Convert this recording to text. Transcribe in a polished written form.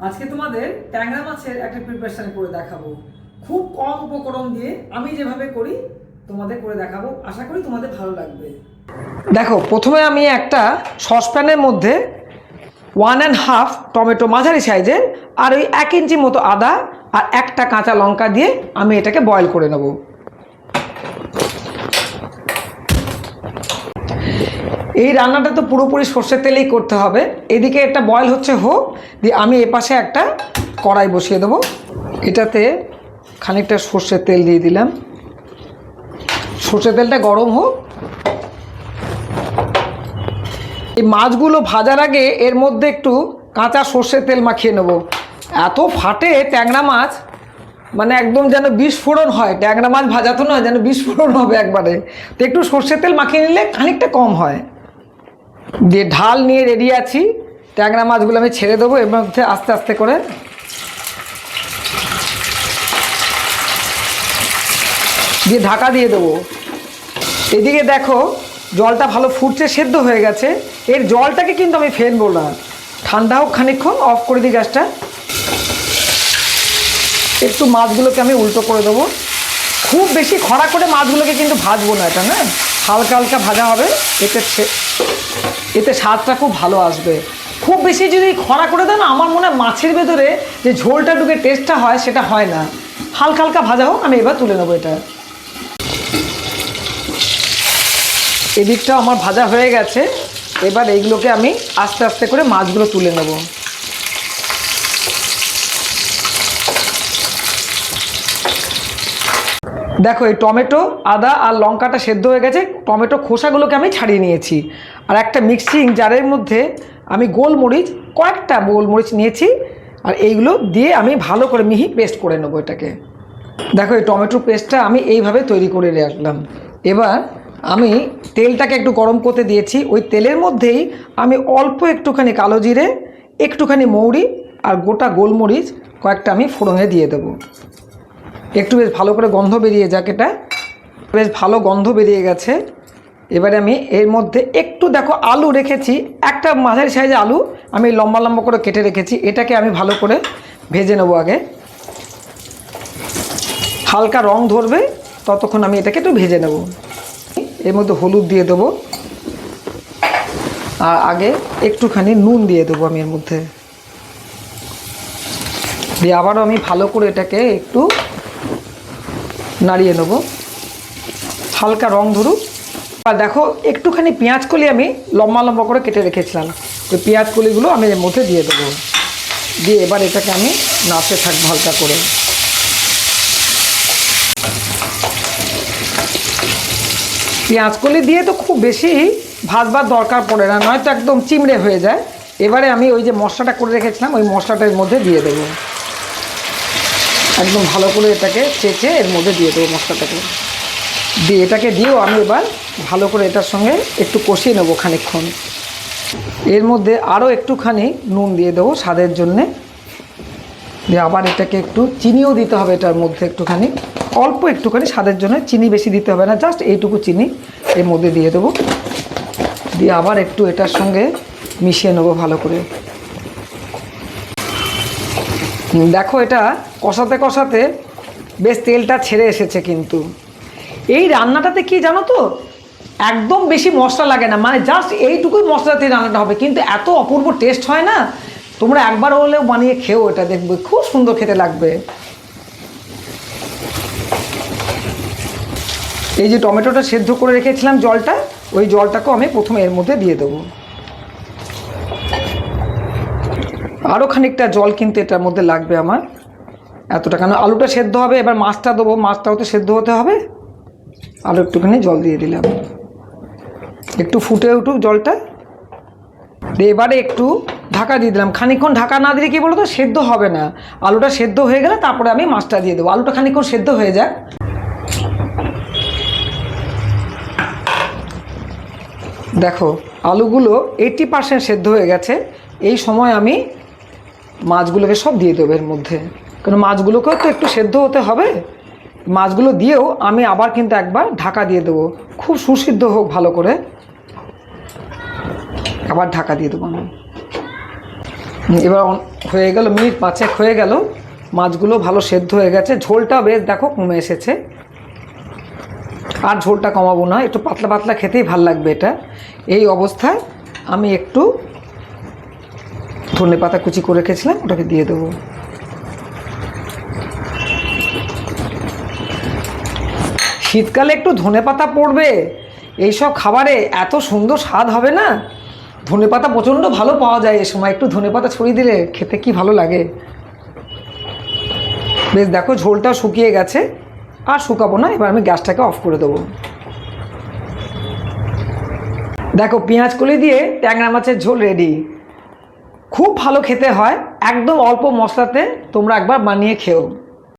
আজকে তোমাদের ট্যাংরা মাছের একটা প্রিপারেশন করে দেখাবো। খুব কম উপকরণ দিয়ে আমি যেভাবে করি তোমাদের করে দেখাবো, আশা করি তোমাদের ভালো লাগবে। দেখো, প্রথমে আমি একটা সসপ্যানের মধ্যে 1.5 টমেটো মাঝারি সাইজের আর ওই 1 ইঞ্চি মতো আদা আর একটা কাঁচা লঙ্কা দিয়ে আমি এটাকে বয়েল করে নেব। এই রান্নাটা তো পুরোপুরি সর্ষের তেলেই করতে হবে। এদিকে একটা বয়েল হচ্ছে হোক, দিয়ে আমি এপাশে একটা কড়াই বসিয়ে দেবো। এটাতে খানিকটা সর্ষের তেল দিয়ে দিলাম। সর্ষের তেলটা গরম হোক। এই মাছগুলো ভাজার আগে এর মধ্যে একটু কাঁচা সর্ষের তেল মাখিয়ে নেব। এত ফাটে ট্যাংরা মাছ, মানে একদম যেন বিস্ফোরণ হয়। ট্যাংরা মাছ ভাজা তো নয়, যেন বিস্ফোরণ হবে একবারে। তো একটু সর্ষের তেল মাখিয়ে নিলে খানিকটা কম হয়। দিয়ে ঢাল নিয়ে রেডি আছি। ট্যাংরা মাছগুলো আমি ছেড়ে দেবো এর মধ্যে আস্তে আস্তে করে। দিয়ে ঢাকা দিয়ে দেবো। এদিকে দেখো জলটা ভালো ফুটছে, সেদ্ধ হয়ে গেছে। এর জলটাকে কিন্তু আমি ফেলবো না, ঠান্ডা হোক খানিকক্ষণ। অফ করে দিই গ্যাসটা। একটু মাছগুলোকে আমি উল্টো করে দেবো। খুব বেশি খরা করে মাছগুলোকে কিন্তু ভাজবো না, এটা না, হালকা হালকা ভাজা হবে। এতে স্বাদটা খুব ভালো আসবে। খুব বেশি যদি খরা করে দেয় না, আমার মনে হয় মাছের ভেতরে যে ঝোলটা ঢুকে টেস্টটা হয় সেটা হয় না। হালকা হালকা ভাজা হোক, আমি এবার তুলে নেবো এটা। এদিকটা আমার ভাজা হয়ে গেছে। এবার এইগুলোকে আমি আস্তে আস্তে করে মাছগুলো তুলে নেব। দেখো, এই টমেটো, আদা আর লঙ্কাটা সেদ্ধ হয়ে গেছে। টমেটো খোসাগুলোকে আমি ছাড়িয়ে নিয়েছি। আর একটা মিক্সিং জারের মধ্যে আমি গোলমরিচ, কয়েকটা গোলমরিচ নিয়েছি। আর এইগুলো দিয়ে আমি ভালো করে মিহি পেস্ট করে নেবো এটাকে। দেখো, এই টমেটো পেস্টটা আমি এইভাবে তৈরি করে রাখলাম। এবার আমি তেলটাকে একটু গরম করতে দিয়েছি। ওই তেলের মধ্যেই আমি অল্প একটুখানি কালো জিরে, একটুখানি মৌরি আর গোটা গোলমরিচ কয়েকটা আমি ফোড়নে দিয়ে দেবো। একটু বেশ ভালো করে গন্ধ বেরিয়ে যাক। এটা বেশ ভালো গন্ধ বেরিয়ে গেছে। এবারে আমি এর মধ্যে একটু, দেখো, আলু রেখেছি। একটা মাঝারি সাইজে আলু আমি লম্বা লম্বা করে কেটে রেখেছি। এটাকে আমি ভালো করে ভেজে নেবো আগে। হালকা রং ধরবে ততক্ষণ আমি এটাকে একটু ভেজে নেব। এর মধ্যে হলুদ দিয়ে দেবো আর আগে একটুখানি নুন দিয়ে দেবো আমি এর মধ্যে। দিয়ে আবারও আমি ভালো করে এটাকে একটু নাড়িয়ে নেব, হালকা রং ধরুক। আর দেখো, একটুখানি পেঁয়াজ কলি আমি লম্বা লম্বা করে কেটে রেখেছিলাম। ওই পেঁয়াজ কলিগুলো আমি এর মধ্যে দিয়ে দেবো। দিয়ে এবার এটাকে আমি নাড়তে থাকবো হালকা করে। পেঁয়াজ কলি দিয়ে তো খুব বেশি ভাজবার দরকার পড়ে না, নয়তো একদম চিমড়ে হয়ে যায়। এবারে আমি ওই যে মশলাটা করে রেখেছিলাম ওই মশলাটা এর মধ্যে দিয়ে দেবো। একদম ভালো করে এটাকে চেঁচে এর মধ্যে দিয়ে দেবো মশলাটাকে। দিয়ে এটাকে দিয়েও আমি এবার ভালো করে এটার সঙ্গে একটু কষিয়ে নেবো খানিকক্ষণ। এর মধ্যে আরও একটুখানি নুন দিয়ে দেবো স্বাদের জন্যে। দিয়ে আবার এটাকে একটু চিনিও দিতে হবে এটার মধ্যে, একটুখানি অল্প একটুখানি স্বাদের জন্য। চিনি বেশি দিতে হবে না, জাস্ট এইটুকু চিনি এর মধ্যে দিয়ে দেবো। দিয়ে আবার একটু এটার সঙ্গে মিশিয়ে নেবো ভালো করে। দেখো, এটা কষাতে কষাতে বেশ তেলটা ছেড়ে এসেছে। কিন্তু এই রান্নাটাতে কি জানো তো, একদম বেশি মশলা লাগে না, মানে জাস্ট এইটুকুই মশলাতে রান্নাটা হবে, কিন্তু এত অপূর্ব টেস্ট হয় না। তোমরা একবার হলেও বানিয়ে খেও, এটা দেখবে খুব সুন্দর খেতে লাগবে। এই যে টমেটোটা সেদ্ধ করে রেখেছিলাম জলটা, ওই জলটাকেও আমি প্রথমে এর মধ্যে দিয়ে দেবো। আরও খানিকটা জল কিন্তু এটার মধ্যে লাগবে আমার, এতটা কেন, আলুটা সেদ্ধ হবে। এবার মাছটা দেবো, মাছটাও তো সেদ্ধ হতে হবে। আরও একটুখানি জল দিয়ে দিলাম, একটু ফুটে উঠুক জলটা। এবারে একটু ঢাকা দিয়ে দিলাম। খানিকক্ষণ ঢাকা না দিলে কী বলো তো, সেদ্ধ হবে না। আলুটা সেদ্ধ হয়ে গেলে তারপরে আমি মাছটা দিয়ে দেবো। আলুটা খানিকক্ষণ সেদ্ধ হয়ে যাক। দেখো, আলুগুলো 80% সেদ্ধ হয়ে গেছে। এই সময় আমি মাছগুলোকে সব দিয়ে দেবো এর মধ্যে, কারণ মাছগুলোকেও তো একটু সেদ্ধ হতে হবে। মাছগুলো দিয়েও আমি আবার কিন্তু একবার ঢাকা দিয়ে দেবো, খুব সুসিদ্ধ হোক ভালো করে। আবার ঢাকা দিয়ে দেবো আমি। এবার হয়ে গেল, মিনিট 5 হয়ে গেল, মাছগুলো ভালো সেদ্ধ হয়ে গেছে, ঝোলটা বেশ দেখো কমে এসেছে। আর ঝোলটা কমাবো না, একটু পাতলা পাতলা খেতেই ভাল লাগবে এটা। এই অবস্থায় আমি একটু ধনেপাতা কুচি করে রেখেছিলাম, ওটাকে দিয়ে দেবো। শীতকালে একটু ধনেপাতা পড়বে এইসব খাবারে, এত সুন্দর স্বাদ হবে না। ধনেপাতা প্রচণ্ড ভালো পাওয়া যায় এই সময়, একটু ধনেপাতা ছড়িয়ে দিলে খেতে কি ভালো লাগে। বেশ দেখো ঝোলটাও শুকিয়ে গেছে, আর শুকাবো না, এবার আমি গ্যাসটাকে অফ করে দেবো। দেখো পেঁয়াজ কলি দিয়ে ট্যাংরা মাছের ঝোল রেডি। খুব ভালো খেতে হয়, একদম অল্প মশলাতে তোমরা একবার বানিয়ে খেও।